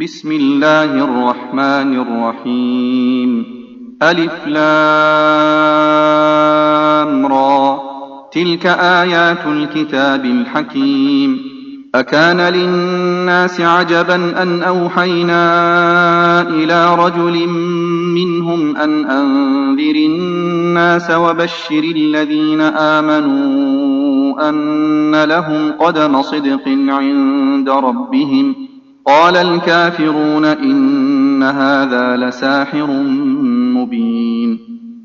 بسم الله الرحمن الرحيم. ألف لام را، تلك آيات الكتاب الحكيم. أكان للناس عجبا أن أوحينا إلى رجل منهم أن أنذر الناس وبشر الذين آمنوا أن لهم قدم صدق عند ربهم. قال الكافرون إن هذا لساحر مبين.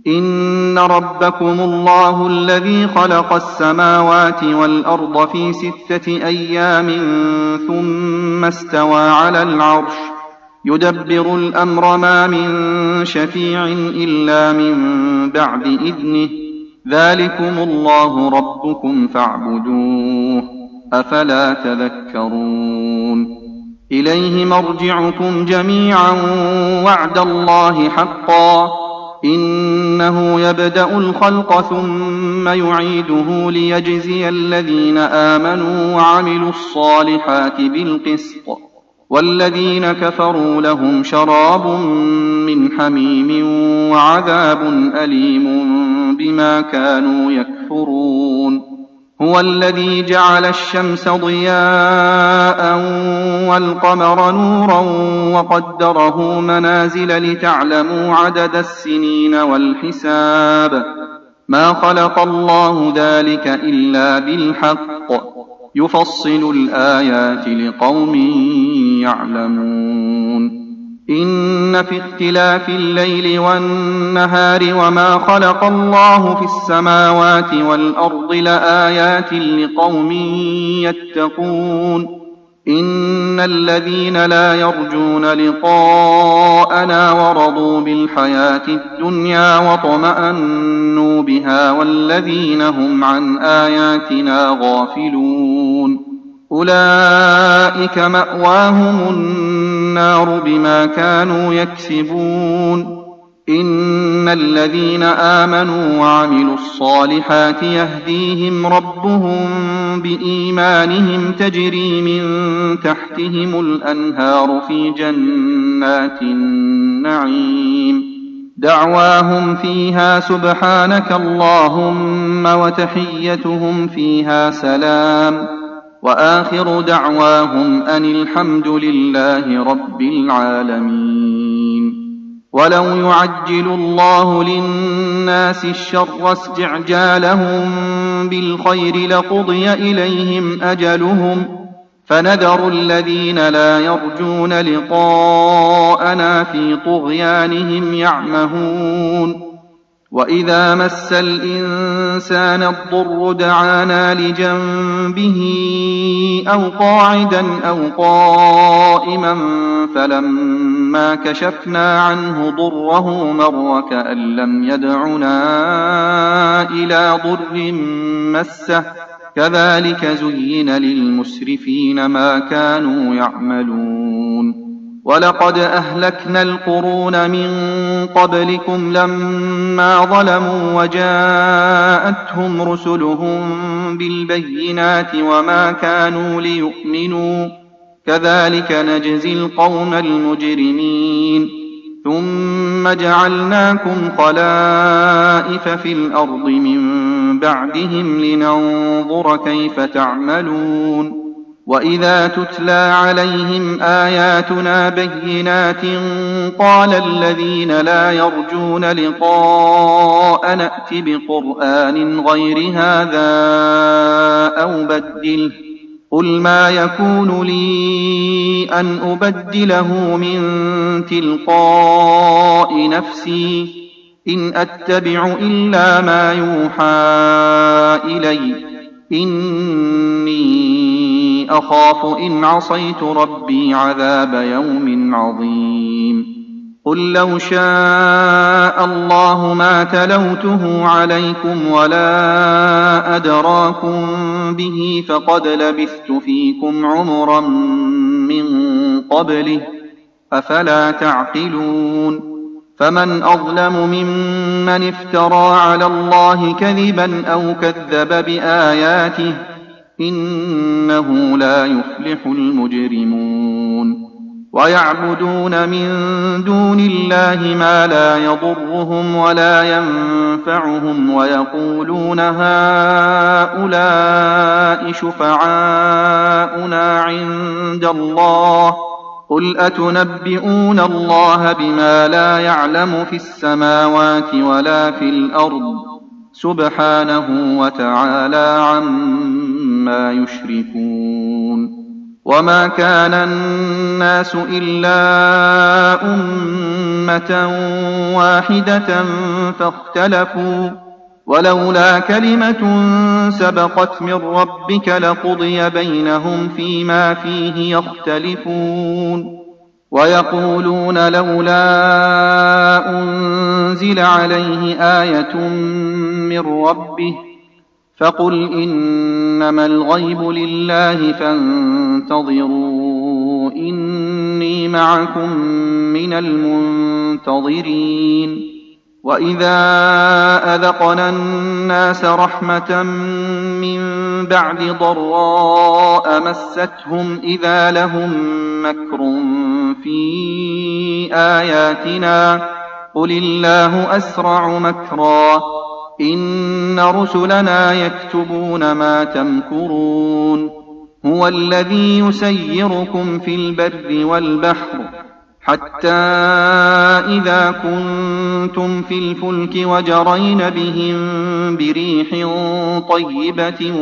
إن ربكم الله الذي خلق السماوات والأرض في 6 أيام ثم استوى على العرش يدبر الأمر، ما من شفيع إلا من بعد إذنه. ذلكم الله ربكم فاعبدوه، أفلا تذكرون. إليه مرجعكم جميعا وعد الله حقا، إنه يبدأ الخلق ثم يعيده ليجزي الذين آمنوا وعملوا الصالحات بالقسط، والذين كفروا لهم شراب من حميم وعذاب أليم بما كانوا يكفرون. هو الذي جعل الشمس ضياء والقمر نورا وقدره منازل لتعلموا عدد السنين والحساب. ما خلق الله ذلك إلا بالحق، يفصل الآيات لقوم يعلمون. إن في اختلاف الليل والنهار وما خلق الله في السماوات والأرض لآيات لقوم يتقون. إن الذين لا يرجون لقاءنا ورضوا بالحياة الدنيا واطمأنوا بها والذين هم عن آياتنا غافلون أولئك مأواهم النار بما كانوا يكسبون. إن الذين آمنوا وعملوا الصالحات يهديهم ربهم بإيمانهم تجري من تحتهم الأنهار في جنات النعيم. دعواهم فيها سبحانك اللهم وتحيتهم فيها سلام، وآخر دعواهم أن الحمد لله رب العالمين. ولو يعجل الله للناس الشر استعجالهم بالخير لقضي إليهم أجلهم، فنذر الذين لا يرجون لقاءنا في طغيانهم يعمهون. وإذا مس الإنسان الضر دعانا لجنبه أو قاعدا أو قائما، فلما كشفنا عنه ضره مر كأن لم يدعنا إلى ضر مسه، كذلك زين للمسرفين ما كانوا يعملون. ولقد أهلكنا القرون من قبلكم لما ظلموا وجاءتهم رسلهم بالبينات وما كانوا ليؤمنوا، كذلك نجزي القوم المجرمين. ثم جعلناكم خلائف في الأرض من بعدهم لننظر كيف تعملون. وإذا تتلى عليهم آياتنا بينات قال الذين لا يرجون لقاء نأت بقرآن غير هذا أو بدله، قل ما يكون لي أن أبدله من تلقاء نفسي، إن أتبع إلا ما يوحى إلي، إني أخاف إن عصيت ربي عذاب يوم عظيم. قل لو شاء الله ما تلوته عليكم ولا أدراكم به، فقد لبثت فيكم عمرا من قبله، أفلا تعقلون. فمن أظلم ممن افترى على الله كذبا أو كذب بآياته، إنه لا يفلح المجرمون. ويعبدون من دون الله ما لا يضرهم ولا ينفعهم ويقولون هؤلاء شفعاؤنا عند الله قل أتنبئون الله بما لا يعلم في السماوات ولا في الأرض سبحانه وتعالى عما يشركون وما كان الناس إلا أمة واحدة فاختلفوا ولولا كلمة سبقت من ربك لقضي بينهم فيما فيه يختلفون ويقولون لولا أنزل عليه آية من ربه فقل إنما الغيب لله فانتظروا إني معكم من المنتظرين وإذا أذقنا الناس رحمة من بعد ضراء مستهم إذا لهم مكر في آياتنا قل الله أسرع مكرا إن رسلنا يكتبون ما تمكرون هو الذي يسيركم في البر والبحر حتى إذا كنتم في الفلك وجرين بهم بريح طيبة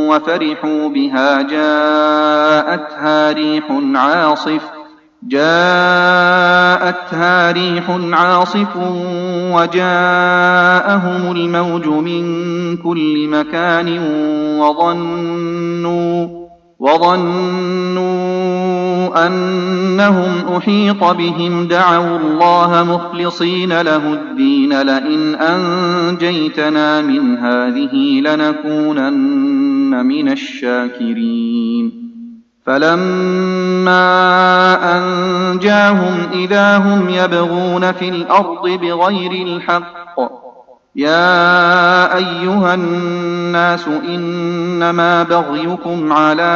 وفرحوا بها جاءتها ريح عاصف وجاءهم الموج من كل مكان وظنوا أنهم أحيط بهم دعوا الله مخلصين له الدين لئن أنجيتنا من هذه لنكونن من الشاكرين فلما أنجاهم إذا هم يبغون في الأرض بغير الحق يا أيها الناس إنما بغيكم على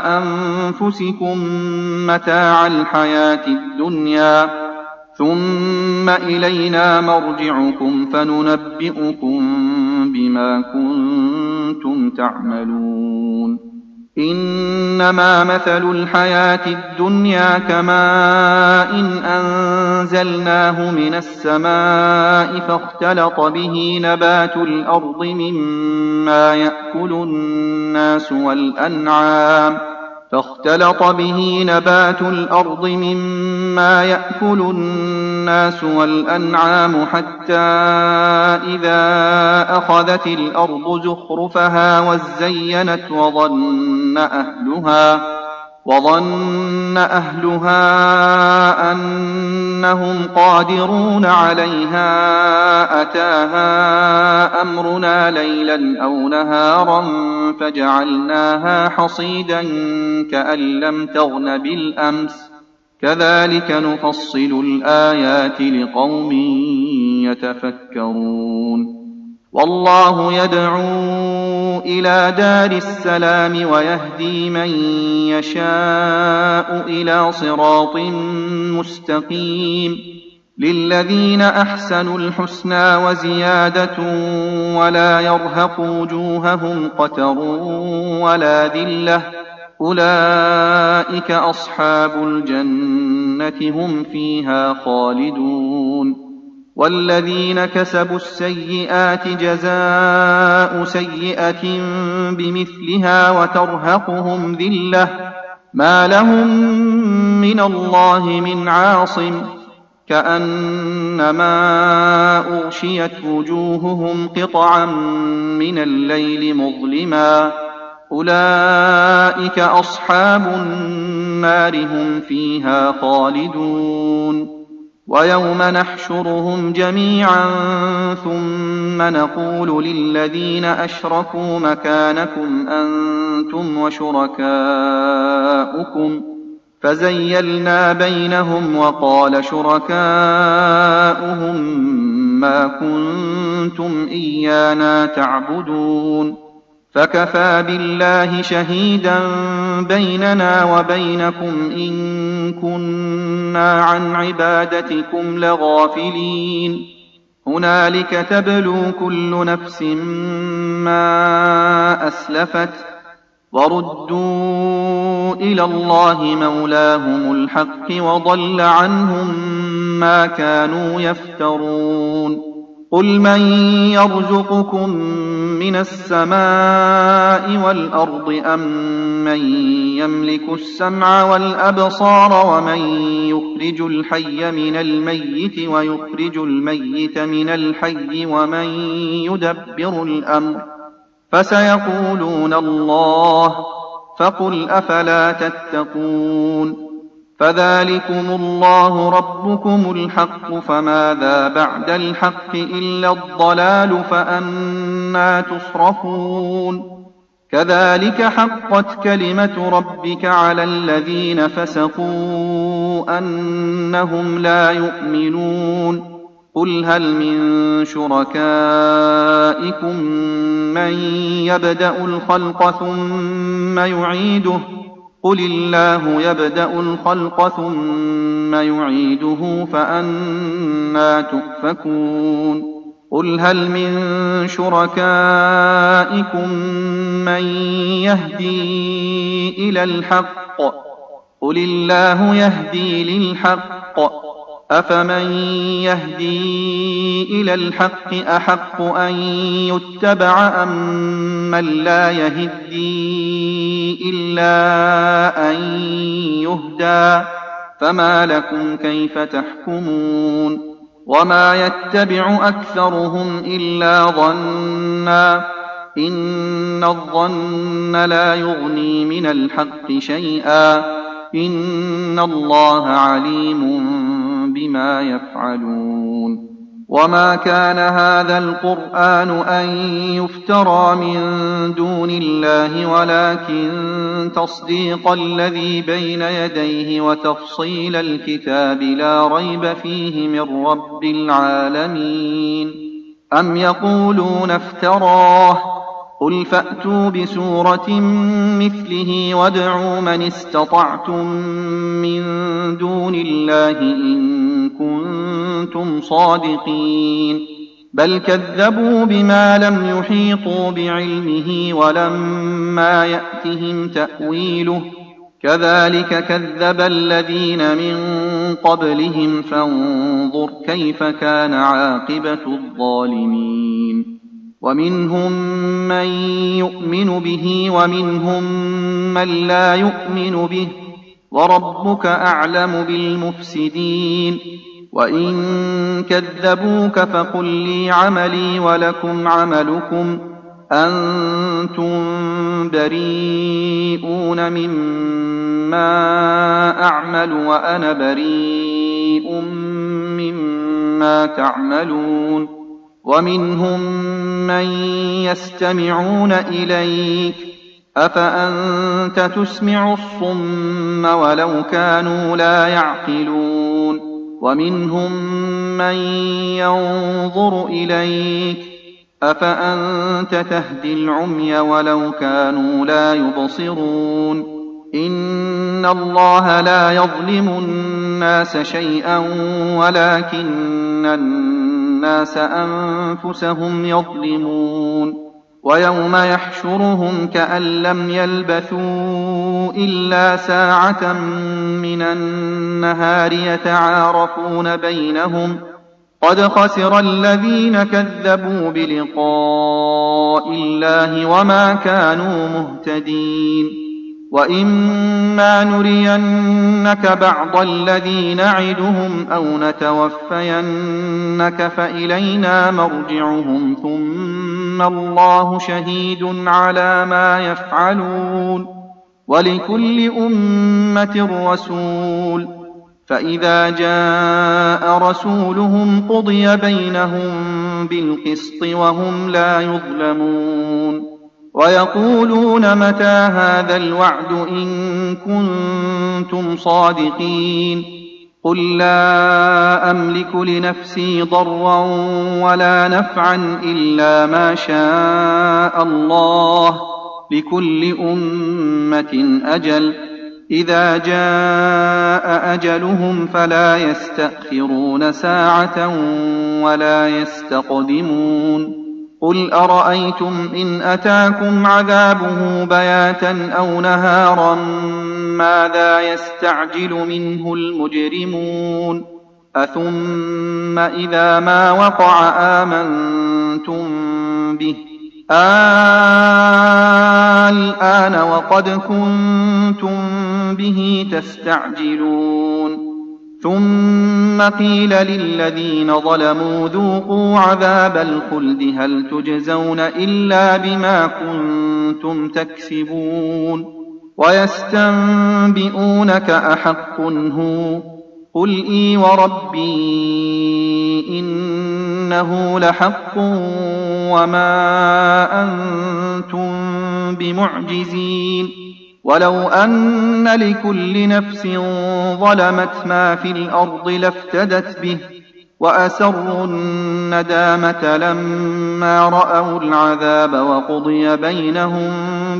أنفسكم متاع الحياة الدنيا ثم إلينا مرجعكم فننبئكم بما كنتم تعملون إنما مثل الحياة الدنيا كماء أنزلناه من السماء فاختلط به نبات الأرض مما يأكل الناس والأنعام حتى إذا أخذت الأرض زخرفها وزينت وظن أهلها أنهم قادرون عليها أتاها أمرنا ليلا أو نهارا فجعلناها حصيدا كأن لم تغن بالأمس كذلك نفصل الآيات لقوم يتفكرون والله يدعو إلى دار السلام ويهدي من يشاء إلى صراط مستقيم للذين أحسنوا الحسنى وزيادة ولا يرهق وجوههم قتر ولا ذلة أولئك أصحاب الجنة هم فيها خالدون والذين كسبوا السيئات جزاء سيئة بمثلها وترهقهم ذلة ما لهم من الله من عاصم كأنما أغشيت وجوههم قطعا من الليل مظلما أولئك أصحاب النار هم فيها خالدون ويوم نحشرهم جميعا ثم نقول للذين أشركوا مكانكم أنتم وشركاؤكم فزيلنا بينهم وقال شركاؤهم ما كنتم إيانا تعبدون فكفى بالله شهيدا بيننا وبينكم إن كنا عن عبادتكم لغافلين هنالك تبلو كل نفس ما أسلفت وردوا إلى الله مولاهم الحق وضل عنهم ما كانوا يفترون قل من يرزقكم من السماء والأرض أم من يملك السمع والأبصار ومن يخرج الحي من الميت ويخرج الميت من الحي ومن يدبر الأمر فسيقولون الله فقل أفلا تتقون فذلكم الله ربكم الحق فماذا بعد الحق إلا الضلال فأنى تصرفون كذلك حقت كلمة ربك على الذين فسقوا أنهم لا يؤمنون قل هل من شركائكم من يبدأ الخلق ثم يعيده قل الله يبدأ الخلق ثم يعيده فأنى تؤفكون قل هل من شركائكم من يهدي إلى الحق قل الله يهدي للحق أفمن يهدي إلى الحق أحق أن يتبع أم من لا يهدي إلا أن يهدى فما لكم كيف تحكمون وما يتبع أكثرهم إلا ظنا إن الظن لا يغني من الحق شيئا إن الله عليم بما يفعلون وما كان هذا القرآن أن يفترى من دون الله ولكن تصديق الذي بين يديه وتفصيل الكتاب لا ريب فيه من رب العالمين أم يقولون افتراه قل فأتوا بسورة مثله وادعوا من استطعتم من دون الله إن كنتم صادقين بل كذبوا بما لم يحيطوا بعلمه ولما يأتهم تأويله كذلك كذب الذين من قبلهم فانظر كيف كان عاقبة الظالمين ومنهم من يؤمن به ومنهم من لا يؤمن به وربك أعلم بالمفسدين وإن كذبوك فقل لي عملي ولكم عملكم أنتم بريئون مما أعمل وأنا بريء مما تعملون ومنهم من يستمعون إليك أفأنت تسمع الصم ولو كانوا لا يعقلون ومنهم من ينظر إليك أفأنت تهدي العمي ولو كانوا لا يبصرون إن الله لا يظلم الناس شيئا ولكن الناس أنفسهم يظلمون ويوم يحشرهم كأن لم يلبثوا إلا ساعة من النهار يتعارفون بينهم قد خسر الذين كذبوا بلقاء الله وما كانوا مهتدين وإما نرينك بعض الذي نعدهم أو نتوفينك فإلينا مرجعهم ثم الله شهيد على ما يفعلون ولكل أمة رسول فإذا جاء رسولهم قضي بينهم بالقسط وهم لا يظلمون ويقولون متى هذا الوعد إن كنتم صادقين قل لا أملك لنفسي ضرا ولا نفعا إلا ما شاء الله لكل أمة أجل، إذا جاء أجلهم فلا يستأخرون ساعة ولا يستقدمون. قل أرأيتم إن أتاكم عذابه بياتا أو نهارا ماذا يستعجل منه المجرمون؟ أثم إذا ما وقع آمنتم به الآن وقد كنتم به تستعجلون. ثم قيل للذين ظلموا ذوقوا عذاب الخلد هل تجزون إلا بما كنتم تكسبون. ويستنبئونك أحق هو؟ قل إي وربي إنه لحق وما أنتم بمعجزين. ولو أن لكل نفس ظلمت ما في الأرض لافتدت به وأسروا الندامة لما رأوا العذاب وقضي بينهم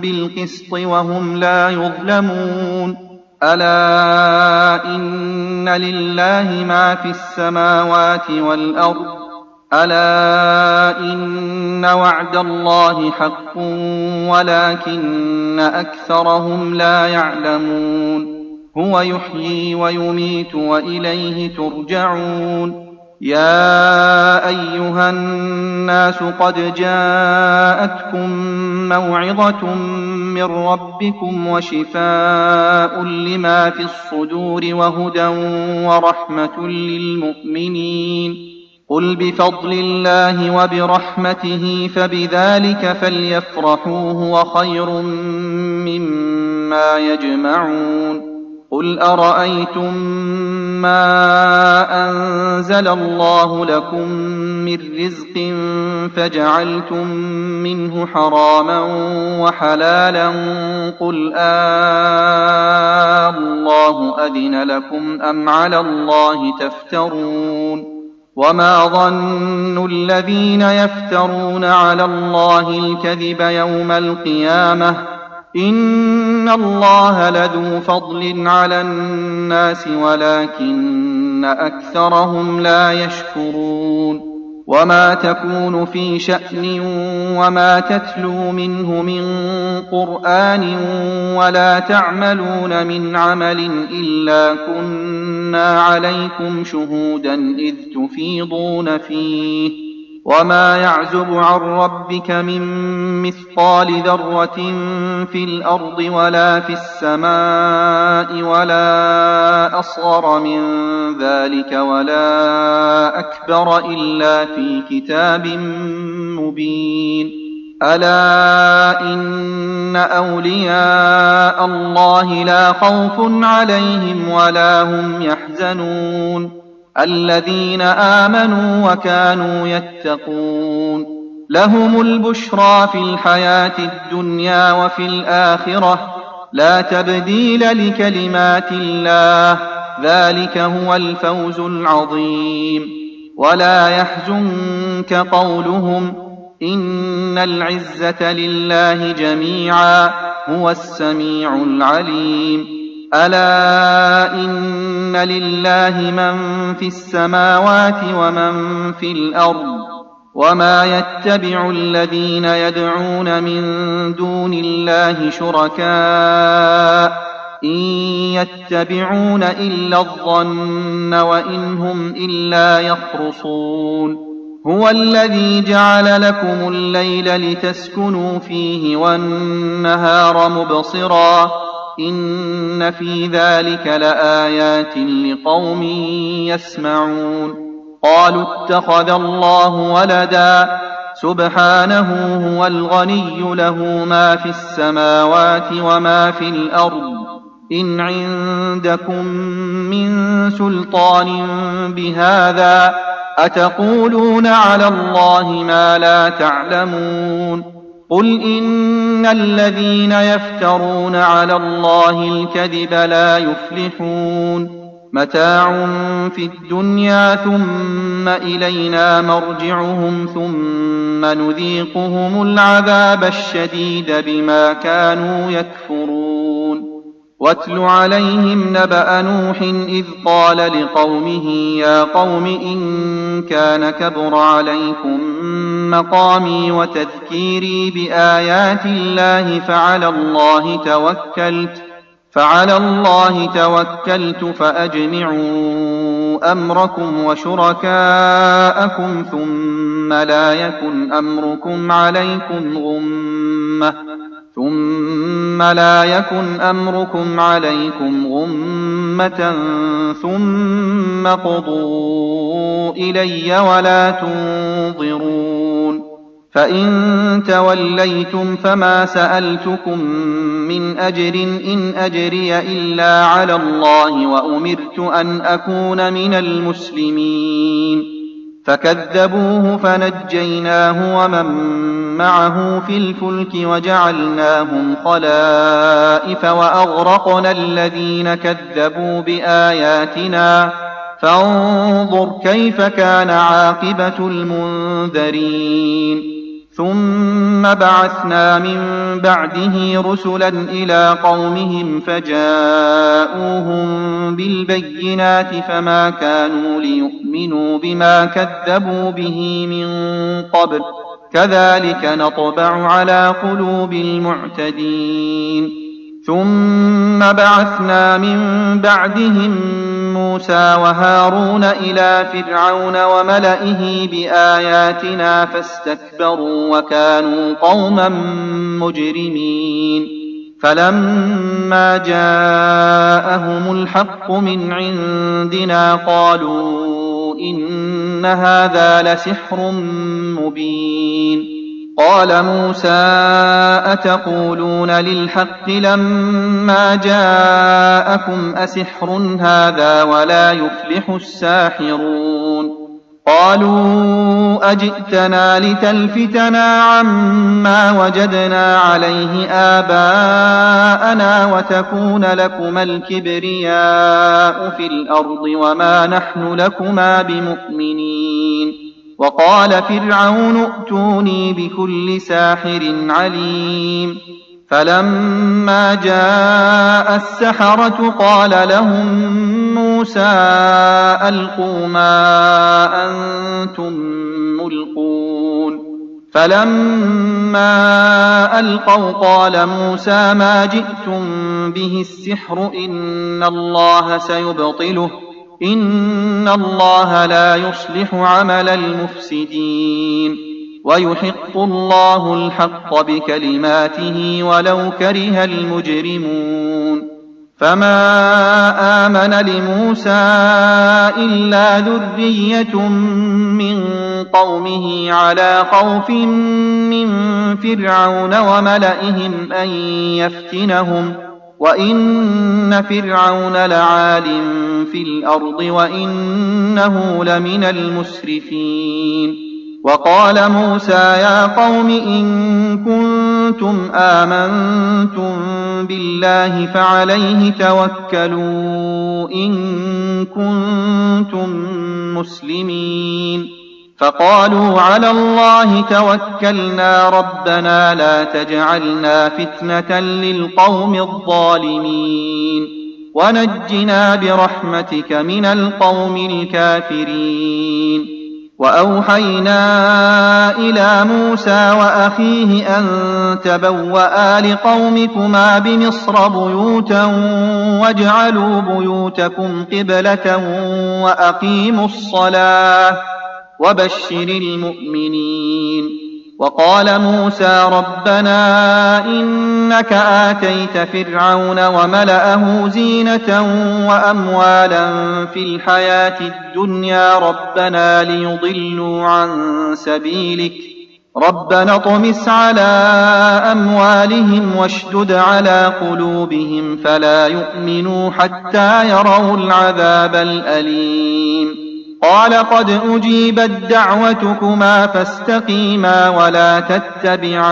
بالقسط وهم لا يظلمون. ألا إن لله ما في السماوات والأرض ألا إن وعد الله حق ولكن أكثرهم لا يعلمون. هو يحيي ويميت وإليه ترجعون. يا أيها الناس قد جاءتكم موعظة من ربكم وشفاء لما في الصدور وهدى ورحمة للمؤمنين. قل بفضل الله وبرحمته فبذلك فليفرحوا هو خير مما يجمعون. قل أرأيتم ما أنزل الله لكم من رزق فجعلتم منه حراما وحلالا قل الله أذن لكم أم على الله تفترون. وما ظن الذين يفترون على الله الكذب يوم القيامة إن الله لذو فضل على الناس ولكن أكثرهم لا يشكرون. وما تكون في شأن وما تتلو منه من قرآن ولا تعملون من عمل إلا كنا عليكم شهودا إذ تفيضون فيه. وما يعزب عن ربك من مثقال ذرة في الأرض ولا في السماء ولا أصغر من ذلك ولا أكبر إلا في كتاب مبين. ألا إن أولياء الله لا خوف عليهم ولا هم يحزنون الذين آمنوا وكانوا يتقون. لهم البشرى في الحياة الدنيا وفي الآخرة لا تبديل لكلمات الله ذلك هو الفوز العظيم. ولا يحزنك قولهم إن العزة لله جميعا هو السميع العليم. ألا إن لله من في السماوات ومن في الأرض وما يتبع الذين يدعون من دون الله شركاء إن يتبعون إلا الظن وإن هم إلا يخرصون. هو الذي جعل لكم الليل لتسكنوا فيه والنهار مبصرا إن في ذلك لآيات لقوم يسمعون. قالوا اتخذ الله ولدا سبحانه هو الغني له ما في السماوات وما في الأرض إن عندكم من سلطان بهذا أتقولون على الله ما لا تعلمون. قل إن الذين يفترون على الله الكذب لا يفلحون. متاع في الدنيا ثم إلينا مرجعهم ثم نذيقهم العذاب الشديد بما كانوا يكفرون. واتل عليهم نبأ نوح إذ قال لقومه يا قوم إن كان كبر عليكم مقامي وتذكيري بآيات الله فعلى الله توكلت فأجمعوا أمركم وشركاءكم ثم لا يكن أمركم عليكم غمة ثم قضوا إلي ولا تنظرون. فإن توليتم فما سألتكم من أجر إن أجري إلا على الله وأمرت أن أكون من المسلمين. فكذبوه فنجيناه ومن معه في الفلك وجعلناهم خلائف وأغرقنا الذين كذبوا بآياتنا فانظر كيف كان عاقبة المنذرين. ثم بعثنا من بعده رسلا إلى قومهم فجاءوهم بالبينات فما كانوا ليؤمنوا بما كذبوا به من قبل كذلك نطبع على قلوب المعتدين. ثم بعثنا من بعدهم موسى وهارون إلى فرعون وملئه بآياتنا فاستكبروا وكانوا قوما مجرمين. فلما جاءهم الحق من عندنا قالوا إن هذا لسحر مبين. قال موسى أتقولون للحق لما جاءكم أسحر هذا ولا يفلح الساحرون. قالوا أجئتنا لتلفتنا عما وجدنا عليه آباءنا وتكون لكما الكبرياء في الأرض وما نحن لكما بمؤمنين. وقال فرعون ائتوني بكل ساحر عليم. فلما جاء السحرة قال لهم موسى ألقوا ما أنتم ملقون. فلما ألقوا قال موسى ما جئتم به السحر إن الله سيبطله إن الله لا يصلح عمل المفسدين ويحق الله الحق بكلماته ولو كره المجرمون. فما آمن لموسى إلا ذرية من قومه على خوف من فرعون وملئهم أن يفتنهم وإن فرعون لعال في الأرض وإنه لمن المسرفين. وقال موسى يا قوم إن كنتم آمنتم بالله فعليه توكلوا إن كنتم مسلمين. فقالوا على الله توكلنا ربنا لا تجعلنا فتنة للقوم الظالمين ونجنا برحمتك من القوم الكافرين. وأوحينا إلى موسى وأخيه أن تبوأ لقومكما بمصر بيوتا واجعلوا بيوتكم قبلة وأقيموا الصلاة وبشر المؤمنين. وقال موسى ربنا إنك آتيت فرعون وملأه زينة وأموالا في الحياة الدنيا ربنا ليضلوا عن سبيلك ربنا اطمس على أموالهم واشدد على قلوبهم فلا يؤمنوا حتى يروا العذاب الأليم. قال قد أجيبت دعوتكما فاستقيما ولا تتبعان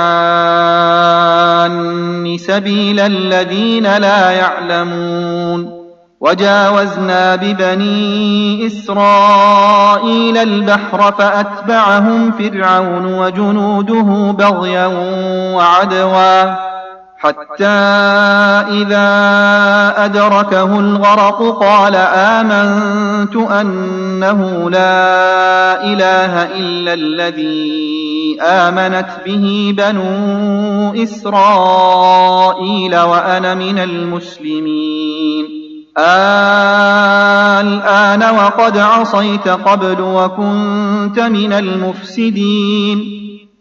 سبيل الذين لا يعلمون. وجاوزنا ببني إسرائيل البحر فأتبعهم فرعون وجنوده بغيا وعدوا حتى إذا أدركه الغرق قال آمنت أنه لا إله إلا الذي آمنت به بنو إسرائيل وأنا من المسلمين. الآن وقد عصيت قبل وكنت من المفسدين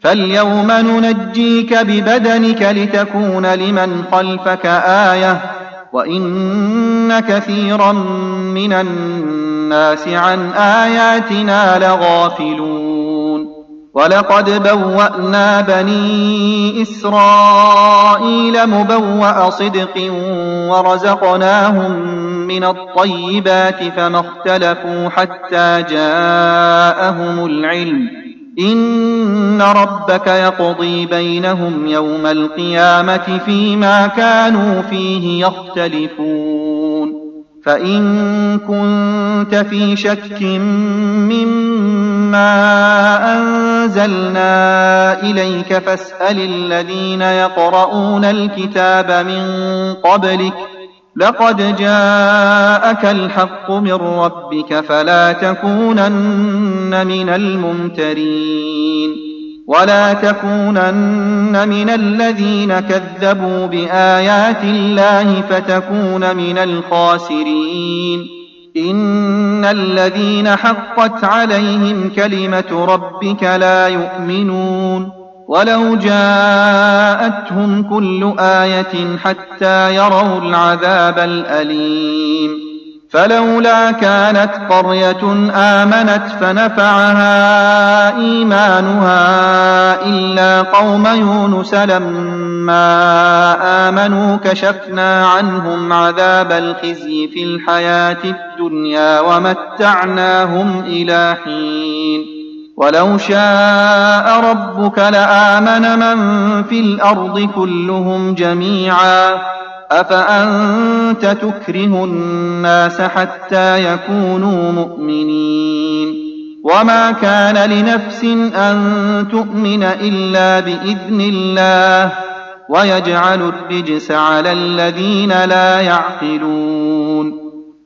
فاليوم ننجيك ببدنك لتكون لمن خلفك آية وإن كثيرا من الناس عن آياتنا لغافلون. ولقد بوأنا بني إسرائيل مبوأ صدق ورزقناهم من الطيبات فما اختلفوا حتى جاءهم العلم إن ربك يقضي بينهم يوم القيامة فيما كانوا فيه يختلفون. فإن كنت في شك مما أنزلنا إليك فاسأل الذين يقرؤون الكتاب من قبلك لقد جاءك الحق من ربك فلا تكونن من الممترين ولا تكونن من الذين كذبوا بآيات الله فتكون من الخاسرين. إن الذين حقت عليهم كلمة ربك لا يؤمنون ولو جاءتهم كل آية حتى يروا العذاب الأليم. فلولا كانت قرية آمنت فنفعها إيمانها إلا قوم يونس لما آمنوا كشفنا عنهم عذاب الخزي في الحياة الدنيا ومتعناهم إلى حين. ولو شاء ربك لآمن من في الأرض كلهم جميعا أفأنت تكره الناس حتى يكونوا مؤمنين. وما كان لنفس أن تؤمن إلا بإذن الله ويجعل الرجس على الذين لا يعقلون.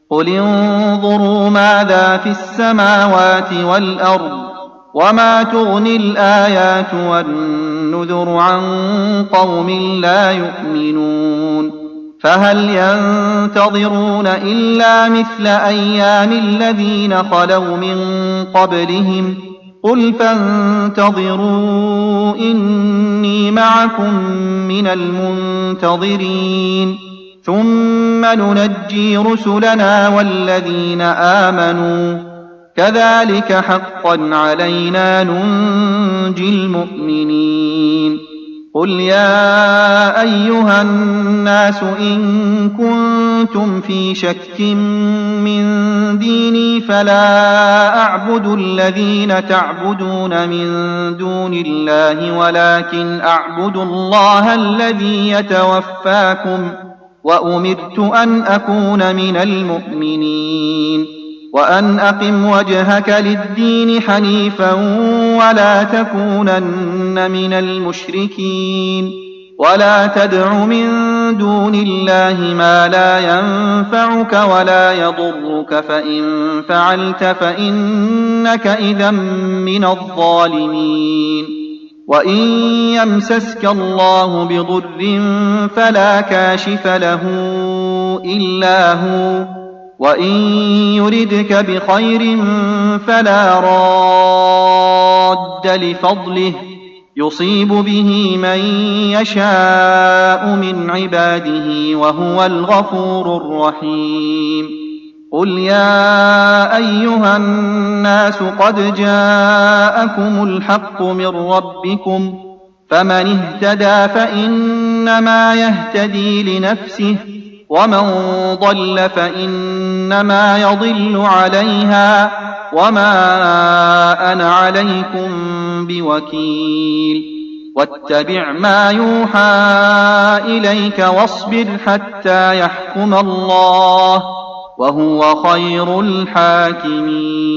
قل انظروا ماذا في السماوات والأرض وما تغني الآيات والنذر عن قوم لا يؤمنون. فهل ينتظرون إلا مثل أيام الذين خلوا من قبلهم قل فانتظروا إني معكم من المنتظرين ثم ننجي رسلنا والذين آمنوا كذلك حقا علينا ننجي المؤمنين. قل يا أيها الناس إن كنتم في شك من ديني فلا أعبد الذين تعبدون من دون الله ولكن أعبد الله الذي يتوفاكم وأمرت أن أكون من المؤمنين وأن أقم وجهك للدين حنيفا ولا تكونن من المشركين ولا تدع من دون الله ما لا ينفعك ولا يضرك فإن فعلت فإنك إذا من الظالمين. وإن يمسسك الله بضر فلا كاشف له إلا هو وإن يردك بخير فلا راد لفضله يصيب به من يشاء من عباده وهو الغفور الرحيم. قل يا أيها الناس قد جاءكم الحق من ربكم فمن اهتدى فإنما يهتدي لنفسه ومن ضل فإنما يضل عليها وما أنا عليكم بوكيل. واتبع ما يوحى إليك واصبر حتى يحكم الله وهو خير الحاكمين.